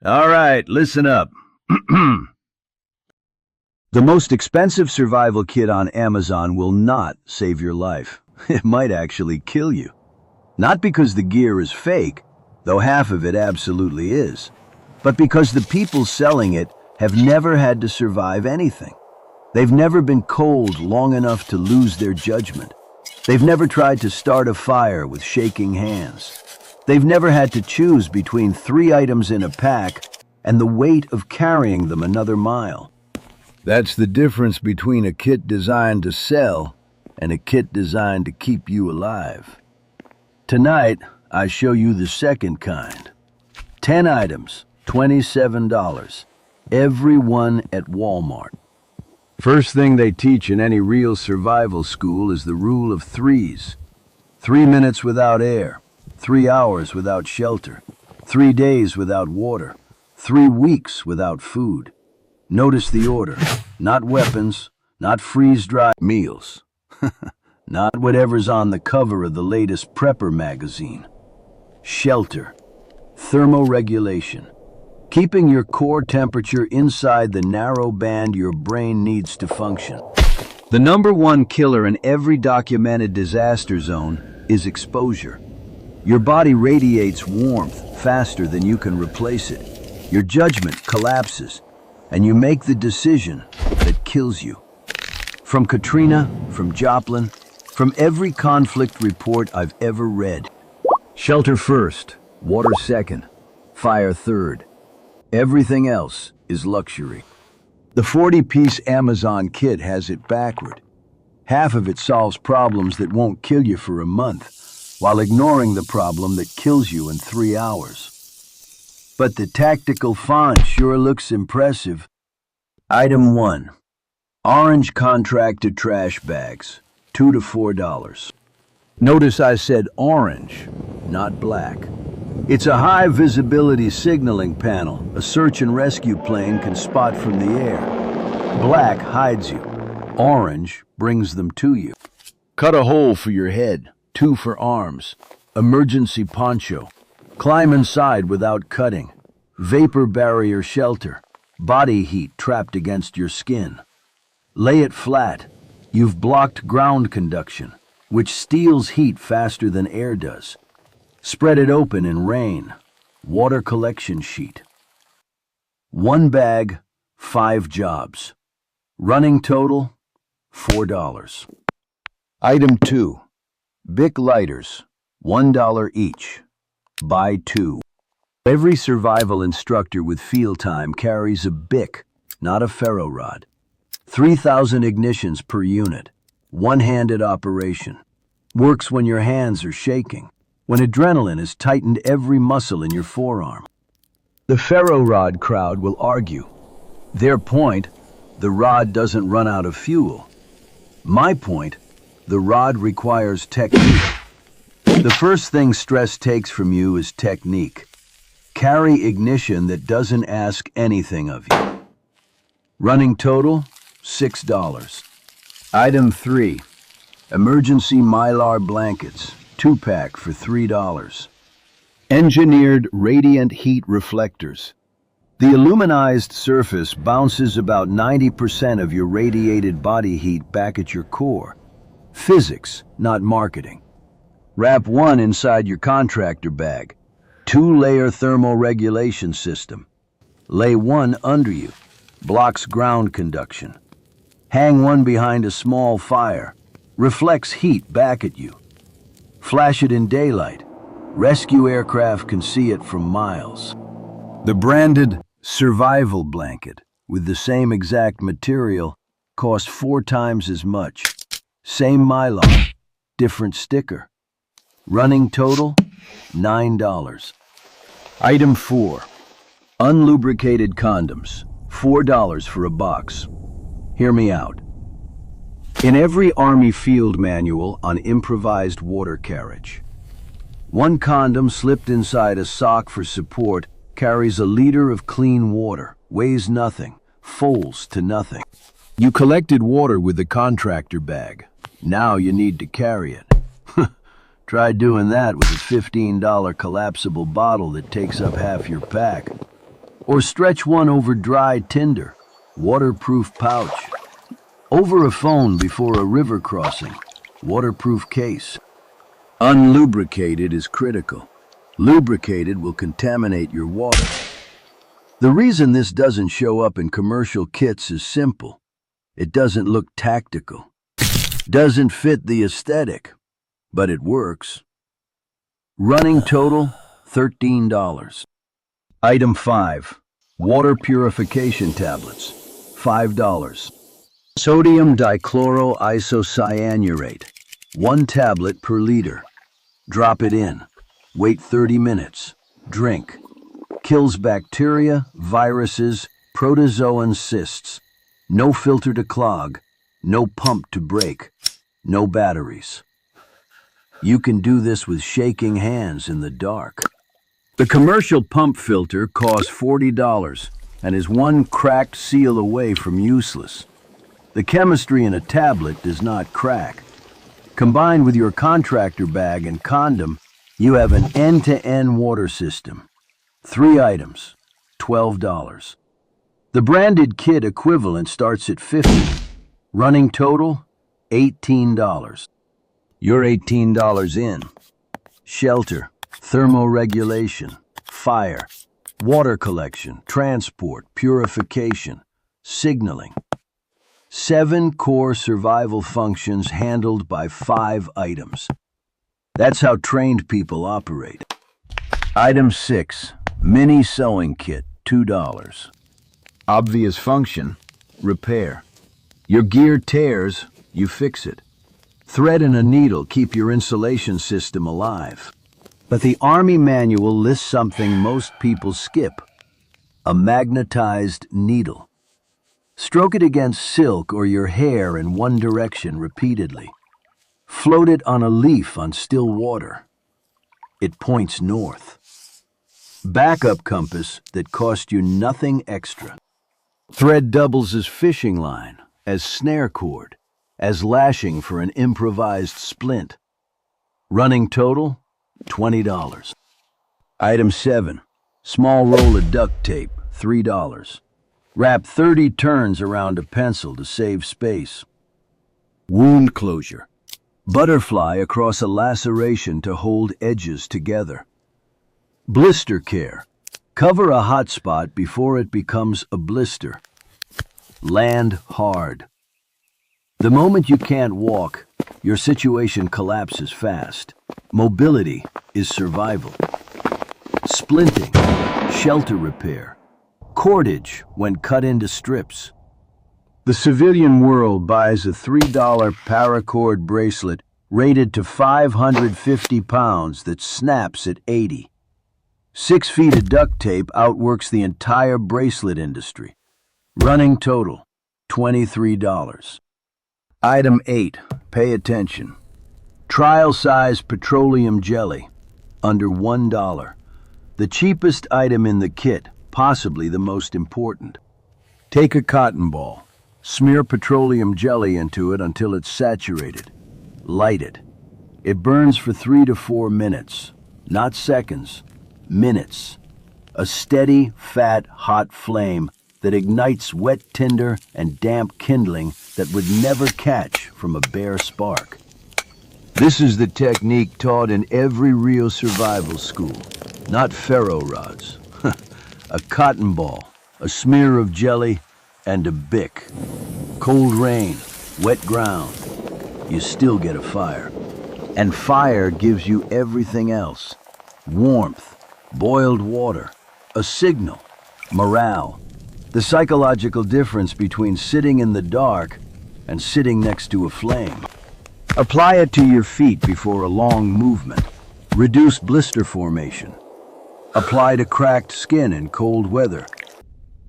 All right, listen up. The most expensive survival kit on Amazon will not save your life. It might actually kill you. Not because the gear is fake, though half of it absolutely is, but because the people selling it have never had to survive anything. They've never been cold long enough to lose their judgment. They've never tried to start a fire with shaking hands. They've never had to choose between 3 items in a pack and the weight of carrying them another mile. That's the difference between a kit designed to sell and a kit designed to keep you alive. Tonight, I show you the second kind. 10 items, $27, every one at Walmart. First thing they teach in any real survival school is the rule of threes. 3 minutes without air, 3 hours without shelter, 3 days without water, 3 weeks without food. Notice the order. Not weapons, not freeze-dried meals, not whatever's on the cover of the latest prepper magazine. Shelter, thermoregulation, keeping your core temperature inside the narrow band your brain needs to function. The #1 killer in every documented disaster zone is exposure. Your body radiates warmth faster than you can replace it. Your judgment collapses, and you make the decision that kills you. From Katrina, from Joplin, from every conflict report I've ever read. Shelter first, water second, fire third. Everything else is luxury. The 40-piece Amazon kit has it backward. Half of it solves problems that won't kill you for a month, while ignoring the problem that kills you in 3 hours. But the tactical font sure looks impressive. Item 1. Orange contracted trash bags, $2 to $4. Notice I said orange, not black. It's a high-visibility signaling panel a search and rescue plane can spot from the air. Black hides you. Orange brings them to you. Cut a hole for your head, 2 for arms. Emergency poncho. Climb inside without cutting. Vapor barrier shelter. Body heat trapped against your skin. Lay it flat. You've blocked ground conduction, which steals heat faster than air does. Spread it open in rain. Water collection sheet. 1 bag, 5 jobs. Running total, $4. Item 2. Bic lighters, $1 each. Buy 2. Every survival instructor with field time carries a Bic, not a ferro rod. 3,000 ignitions per unit. One-handed operation. Works when your hands are shaking, when adrenaline has tightened every muscle in your forearm. The ferro rod crowd will argue. Their point, the rod doesn't run out of fuel. My point, the rod requires technique. The first thing stress takes from you is technique. Carry ignition that doesn't ask anything of you. Running total, $6. Item 3. Emergency Mylar blankets, 2-pack for $3. Engineered radiant heat reflectors. The aluminized surface bounces about 90% of your radiated body heat back at your core. Physics, not marketing. Wrap 1 inside your contractor bag. 2-layer thermoregulation system. Lay 1 under you. Blocks ground conduction. Hang 1 behind a small fire. Reflects heat back at you. Flash it in daylight. Rescue aircraft can see it from miles. The branded survival blanket with the same exact material costs 4 times as much. Same Mylar, different sticker. Running total, $9. Item 4. Unlubricated condoms, $4 for a box. Hear me out. In every Army field manual on improvised water carriage, 1 condom slipped inside a sock for support carries a liter of clean water, weighs nothing, folds to nothing. You collected water with the contractor bag. Now you need to carry it. Try doing that with a $15 collapsible bottle that takes up half your pack. Or stretch one over dry tinder, waterproof pouch. Over a phone before a river crossing, waterproof case. Unlubricated is critical. Lubricated will contaminate your water. The reason this doesn't show up in commercial kits is simple. It doesn't look tactical. Doesn't fit the aesthetic, but it works. Running total, $13. Item 5. Water purification tablets, $5. Sodium dichloroisocyanurate, 1 tablet per liter. Drop it in. Wait 30 minutes. Drink. Kills bacteria, viruses, protozoan cysts. No filter to clog. No pump to break. No batteries. You can do this with shaking hands in the dark. The commercial pump filter costs $40 and is one cracked seal away from useless. The chemistry in a tablet does not crack. Combined with your contractor bag and condom, you have an end-to-end water system. 3 items, $12. The branded kit equivalent starts at $50. Running total, $18. You're $18 in. Shelter, thermoregulation, fire, water collection, transport, purification, signaling. 7 core survival functions handled by 5 items. That's how trained people operate. Item 6, mini sewing kit, $2. Obvious function, repair. Your gear tears, you fix it. Thread and a needle keep your insulation system alive. But the Army manual lists something most people skip: a magnetized needle. Stroke it against silk or your hair in one direction repeatedly. Float it on a leaf on still water. It points north. Backup compass that cost you nothing extra. Thread doubles as fishing line, as snare cord, as lashing for an improvised splint. Running total, $20. Item 7, small roll of duct tape, $3. Wrap 30 turns around a pencil to save space. Wound closure. Butterfly across a laceration to hold edges together. Blister care. Cover a hot spot before it becomes a blister. Land hard. The moment you can't walk, your situation collapses fast. Mobility is survival. Splinting, shelter repair. Cordage when cut into strips. The civilian world buys a $3 paracord bracelet rated to 550 pounds that snaps at 80. 6 feet of duct tape outworks the entire bracelet industry. Running total, $23. Item 8, pay attention. Trial size petroleum jelly, under $1. The cheapest item in the kit, possibly the most important. Take a cotton ball, smear petroleum jelly into it until it's saturated. Light it. It burns for 3 to 4 minutes, not seconds, minutes. A steady, fat, hot flame that ignites wet tinder and damp kindling that would never catch from a bare spark. This is the technique taught in every real survival school, not ferro rods. A cotton ball, a smear of jelly, and a bic. Cold rain, wet ground, you still get a fire. And fire gives you everything else. Warmth, boiled water, a signal, morale. The psychological difference between sitting in the dark and sitting next to a flame. Apply it to your feet before a long movement. Reduce blister formation. Apply to cracked skin in cold weather.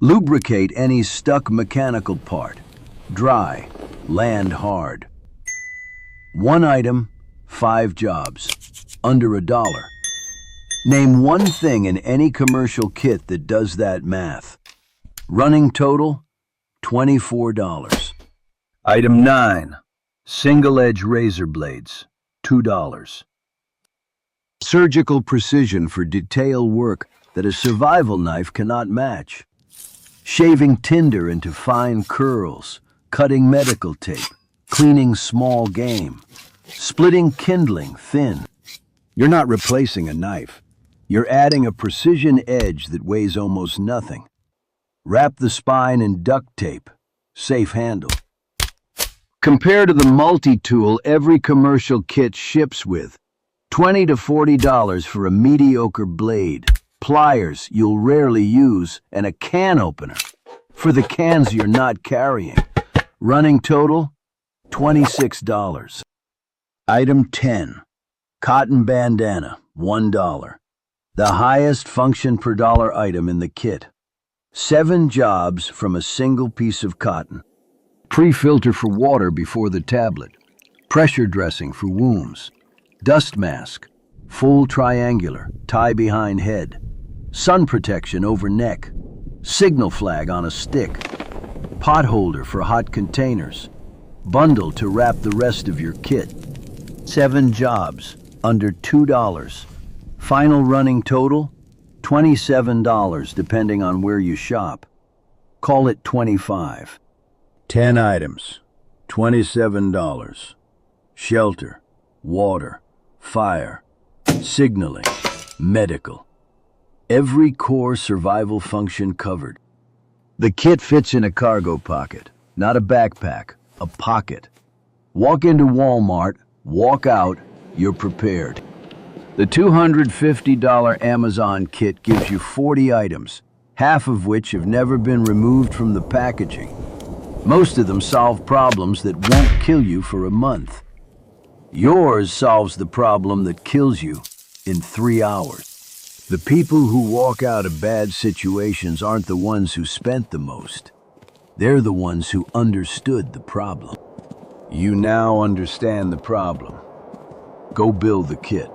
Lubricate any stuck mechanical part. Dry, land hard. 1 item, 5 jobs, under $1. Name one thing in any commercial kit that does that math. Running total, $24. Item 9, single-edge razor blades, $2. Surgical precision for detail work that a survival knife cannot match. Shaving tinder into fine curls, cutting medical tape, cleaning small game, splitting kindling thin. You're not replacing a knife. You're adding a precision edge that weighs almost nothing. Wrap the spine in duct tape. Safe handle. Compare to the multi-tool every commercial kit ships with. $20 to $40 for a mediocre blade, pliers you'll rarely use, and a can opener for the cans you're not carrying. Running total, $26. Item 10. Cotton bandana, $1. The highest function per dollar item in the kit. 7 jobs from a single piece of cotton. Pre-filter for water before the tablet. Pressure dressing for wounds. Dust mask. Full triangular, tie behind head. Sun protection over neck. Signal flag on a stick. Pot holder for hot containers. Bundle to wrap the rest of your kit. 7 jobs, under $2. Final running total, $27 depending on where you shop. Call it $25. 10 items, $27. Shelter, water, fire, signaling, medical. Every core survival function covered. The kit fits in a cargo pocket, not a backpack, a pocket. Walk into Walmart, walk out, you're prepared. The $250 Amazon kit gives you 40 items, half of which have never been removed from the packaging. Most of them solve problems that won't kill you for a month. Yours solves the problem that kills you in 3 hours. The people who walk out of bad situations aren't the ones who spent the most. They're the ones who understood the problem. You now understand the problem. Go build the kit.